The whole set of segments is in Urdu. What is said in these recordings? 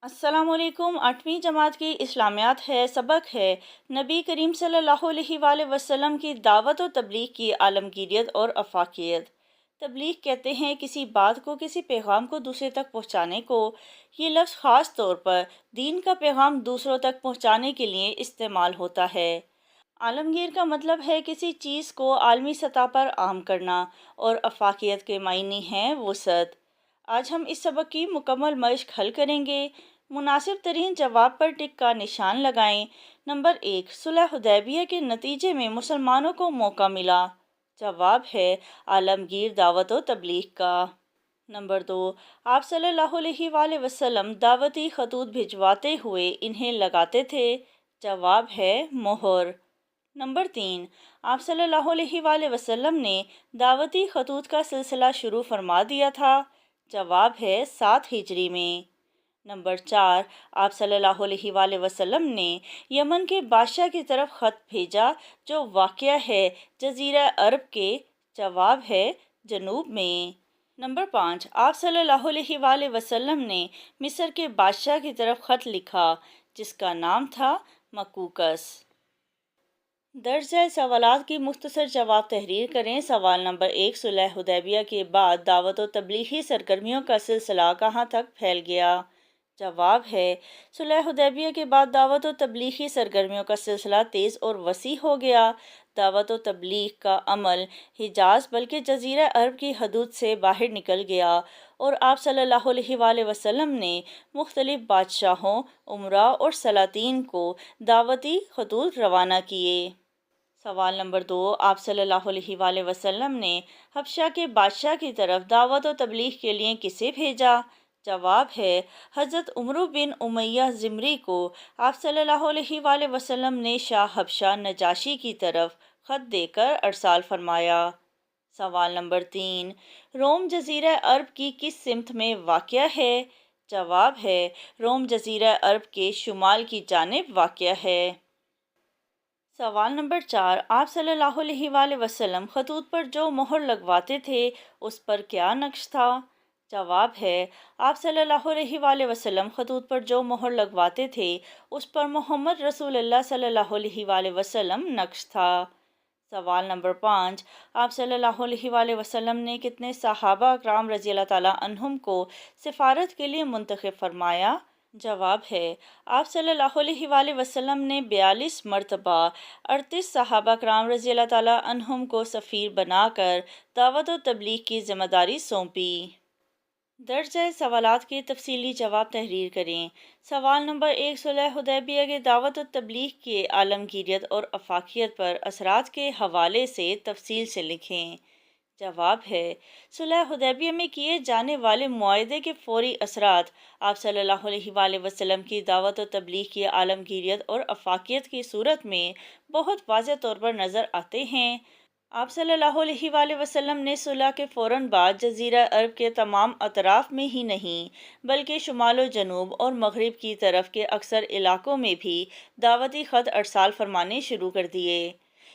السلام علیکم۔ 8ویں جماعت کی اسلامیات ہے، سبق ہے نبی کریم صلی اللہ علیہ وآلہ وسلم کی دعوت و تبلیغ کی عالمگیریت اور افاقیت۔ تبلیغ کہتے ہیں کسی بات کو، کسی پیغام کو دوسرے تک پہنچانے کو۔ یہ لفظ خاص طور پر دین کا پیغام دوسروں تک پہنچانے کے لیے استعمال ہوتا ہے۔ عالمگیر کا مطلب ہے کسی چیز کو عالمی سطح پر عام کرنا، اور افاقیت کے معنی ہیں وسعت۔ آج ہم اس سبق کی مکمل مشق حل کریں گے۔ مناسب ترین جواب پر ٹک کا نشان لگائیں۔ نمبر 1، صلح حدیبیہ کے نتیجے میں مسلمانوں کو موقع ملا۔ جواب ہے عالمگیر دعوت و تبلیغ کا۔ نمبر 2، آپ صلی اللہ علیہ وآلہ وسلم دعوتی خطوط بھجواتے ہوئے انہیں لگاتے تھے۔ جواب ہے مہر۔ نمبر 3، آپ صلی اللہ علیہ وآلہ وسلم نے دعوتی خطوط کا سلسلہ شروع فرما دیا تھا۔ جواب ہے 7 ہجری میں۔ نمبر 4، آپ صلی اللہ علیہ وآلہ وسلم نے یمن کے بادشاہ کی طرف خط بھیجا جو واقع ہے جزیرہ عرب کے۔ جواب ہے جنوب میں۔ نمبر 5، آپ صلی اللہ علیہ وآلہ وسلم نے مصر کے بادشاہ کی طرف خط لکھا جس کا نام تھا مکوکس۔ درج ذیل سوالات کی مختصر جواب تحریر کریں۔ سوال نمبر 1، صلح حدیبیہ کے بعد دعوت و تبلیغی سرگرمیوں کا سلسلہ کہاں تک پھیل گیا؟ جواب ہے صلح حدیبیہ کے بعد دعوت و تبلیغی سرگرمیوں کا سلسلہ تیز اور وسیع ہو گیا۔ دعوت و تبلیغ کا عمل حجاز بلکہ جزیرہ عرب کی حدود سے باہر نکل گیا، اور آپ صلی اللہ علیہ وآلہ وسلم نے مختلف بادشاہوں، امراء اور سلاطین کو دعوتی خطوط روانہ کیے۔ سوال نمبر 2، آپ صلی اللہ علیہ وآلہ وسلم نے حبشہ کے بادشاہ کی طرف دعوت و تبلیغ کے لیے کسے بھیجا؟ جواب ہے حضرت عمرو بن امیہ ضمری کو۔ آپ صلی اللہ علیہ وآلہ وسلم نے شاہ حبشہ نجاشی کی طرف خط دے کر ارسال فرمایا۔ سوال نمبر 3، روم جزیرہ عرب کی کس سمت میں واقع ہے؟ جواب ہے روم جزیرہ عرب کے شمال کی جانب واقع ہے۔ سوال نمبر 4، آپ صلی اللہ علیہ وآلہ وسلم خطوط پر جو مہر لگواتے تھے اس پر کیا نقش تھا؟ جواب ہے آپ صلی اللہ علیہ وآلہ وسلم خطوط پر جو مہر لگواتے تھے اس پر محمد رسول اللہ صلی اللہ علیہ وآلہ وسلم نقش تھا۔ سوال نمبر 5، آپ صلی اللہ علیہ وآلہ وسلم نے کتنے صحابہ اکرام رضی اللہ تعالیٰ عنہم کو سفارت کے لیے منتخب فرمایا؟ جواب ہے آپ صلی اللہ علیہ وآلہ وسلم نے 42 مرتبہ 38 صحابہ اکرام رضی اللہ تعالیٰ عنہم کو سفیر بنا کر دعوت و تبلیغ کی ذمہ داری سونپی۔ درج ذیل سوالات کے تفصیلی جواب تحریر کریں۔ سوال نمبر 1، صلح حدیبیہ کے دعوت و تبلیغ کی عالمگیریت اور افاقیت پر اثرات کے حوالے سے تفصیل سے لکھیں۔ جواب ہے صلح حدیبیہ میں کیے جانے والے معاہدے کے فوری اثرات آپ صلی اللہ علیہ وآلہ وسلم کی دعوت و تبلیغ کی عالمگیریت اور افاقیت کی صورت میں بہت واضح طور پر نظر آتے ہیں۔ آپ صلی اللہ علیہ وآلہ وسلم نے صلح کے فوراً بعد جزیرہ عرب کے تمام اطراف میں ہی نہیں بلکہ شمال و جنوب اور مغرب کی طرف کے اکثر علاقوں میں بھی دعوتی خط ارسال فرمانے شروع کر دیے۔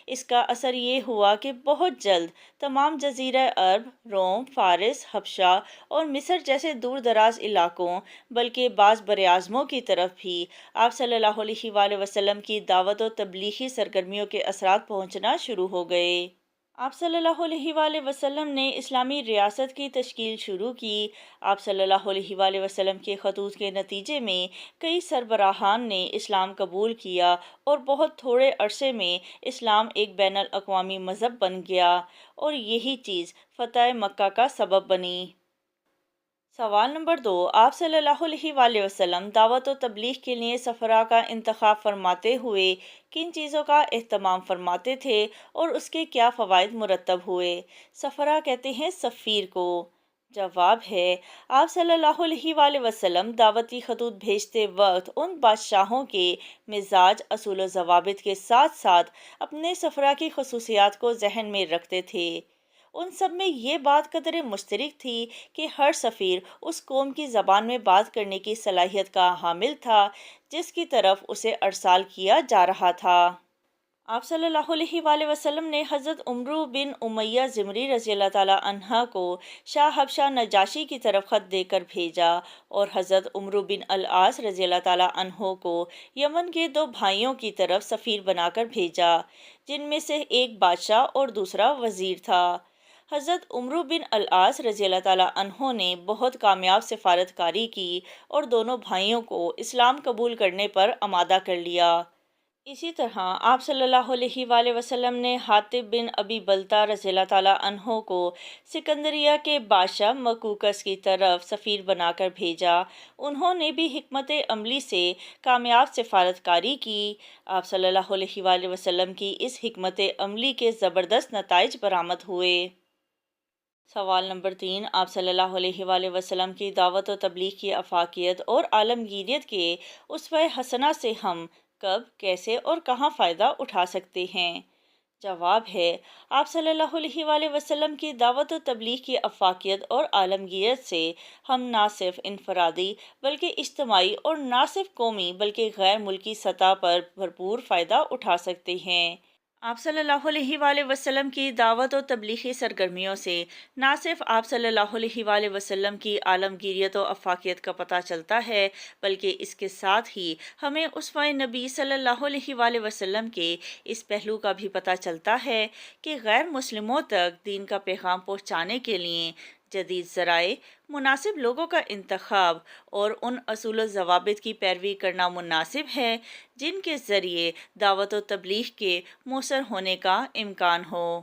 اس کا اثر یہ ہوا کہ بہت جلد تمام جزیرہ عرب، روم، فارس، حبشہ اور مصر جیسے دور دراز علاقوں بلکہ بعض براعظموں کی طرف بھی آپ صلی اللہ علیہ وآلہ وسلم کی دعوت و تبلیغی سرگرمیوں کے اثرات پہنچنا شروع ہو گئے۔ آپ صلی اللہ علیہ وآلہ وسلم نے اسلامی ریاست کی تشکیل شروع کی۔ آپ صلی اللہ علیہ وآلہ وسلم کے خطوط کے نتیجے میں کئی سربراہان نے اسلام قبول کیا اور بہت تھوڑے عرصے میں اسلام ایک بین الاقوامی مذہب بن گیا، اور یہی چیز فتح مکہ کا سبب بنی۔ سوال نمبر 2، آپ صلی اللہ علیہ وآلہ وسلم دعوت و تبلیغ کے لیے سفراء کا انتخاب فرماتے ہوئے کن چیزوں کا اہتمام فرماتے تھے اور اس کے کیا فوائد مرتب ہوئے؟ سفراء کہتے ہیں سفیر کو۔ جواب ہے آپ صلی اللہ علیہ وآلہ وسلم دعوتی خطوط بھیجتے وقت ان بادشاہوں کے مزاج، اصول و ضوابط کے ساتھ ساتھ اپنے سفراء کی خصوصیات کو ذہن میں رکھتے تھے۔ ان سب میں یہ بات قدرے مشترک تھی کہ ہر سفیر اس قوم کی زبان میں بات کرنے کی صلاحیت کا حامل تھا جس کی طرف اسے ارسال کیا جا رہا تھا۔ آپ صلی اللہ علیہ وآلہ وسلم نے حضرت عمرو بن امیہ زمری رضی اللہ تعالیٰ عنہ کو شاہ حبشہ نجاشی کی طرف خط دے کر بھیجا اور حضرت عمرو بن العاص رضی اللہ تعالیٰ عنہ کو یمن کے دو بھائیوں کی طرف سفیر بنا کر بھیجا، جن میں سے ایک بادشاہ اور دوسرا وزیر تھا۔ حضرت عمرو بن العاص رضی اللہ تعالیٰ عنہ نے بہت کامیاب سفارت کاری کی اور دونوں بھائیوں کو اسلام قبول کرنے پر آمادہ کر لیا۔ اسی طرح آپ صلی اللہ علیہ وآلہ وسلم نے حاطب بن ابی بلتہ رضی اللہ تعالیٰ عنہ کو سکندریہ کے بادشاہ مکوکس کی طرف سفیر بنا کر بھیجا۔ انہوں نے بھی حکمت عملی سے کامیاب سفارت کاری کی۔ آپ صلی اللہ علیہ وآلہ وسلم کی اس حکمت عملی کے زبردست نتائج برآمد ہوئے۔ سوال نمبر 3، آپ صلی اللہ علیہ وآلہ وسلم کی دعوت و تبلیغ کی افاقیت اور عالمگیریت کے اسوہ حسنہ سے ہم کب، کیسے اور کہاں فائدہ اٹھا سکتے ہیں؟ جواب ہے، آپ صلی اللہ علیہ وآلہ وسلم کی دعوت و تبلیغ کی افاقیت اور عالمگیریت سے ہم نہ صرف انفرادی بلکہ اجتماعی اور نہ صرف قومی بلکہ غیر ملکی سطح پر بھرپور فائدہ اٹھا سکتے ہیں۔ آپ صلی اللہ علیہ وآلہ وسلم کی دعوت و تبلیغی سرگرمیوں سے نہ صرف آپ صلی اللہ علیہ وآلہ وسلم کی عالمگیریت و افاقیت کا پتہ چلتا ہے، بلکہ اس کے ساتھ ہی ہمیں اسوہ نبی صلی اللہ علیہ وآلہ وسلم کے اس پہلو کا بھی پتہ چلتا ہے کہ غیر مسلموں تک دین کا پیغام پہنچانے کے لیے جدید ذرائع، مناسب لوگوں کا انتخاب اور ان اصول و ضوابط کی پیروی کرنا مناسب ہے جن کے ذریعے دعوت و تبلیغ کے مؤثر ہونے کا امکان ہو۔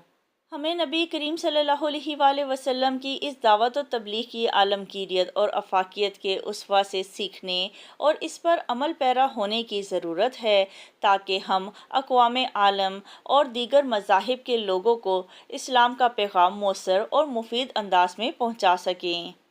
ہمیں نبی کریم صلی اللہ علیہ وآلہ وسلم کی اس دعوت و تبلیغ کی عالمگیریت اور افاقیت کے اسوہ سے سیکھنے اور اس پر عمل پیرا ہونے کی ضرورت ہے، تاکہ ہم اقوام عالم اور دیگر مذاہب کے لوگوں کو اسلام کا پیغام مؤثر اور مفید انداز میں پہنچا سکیں۔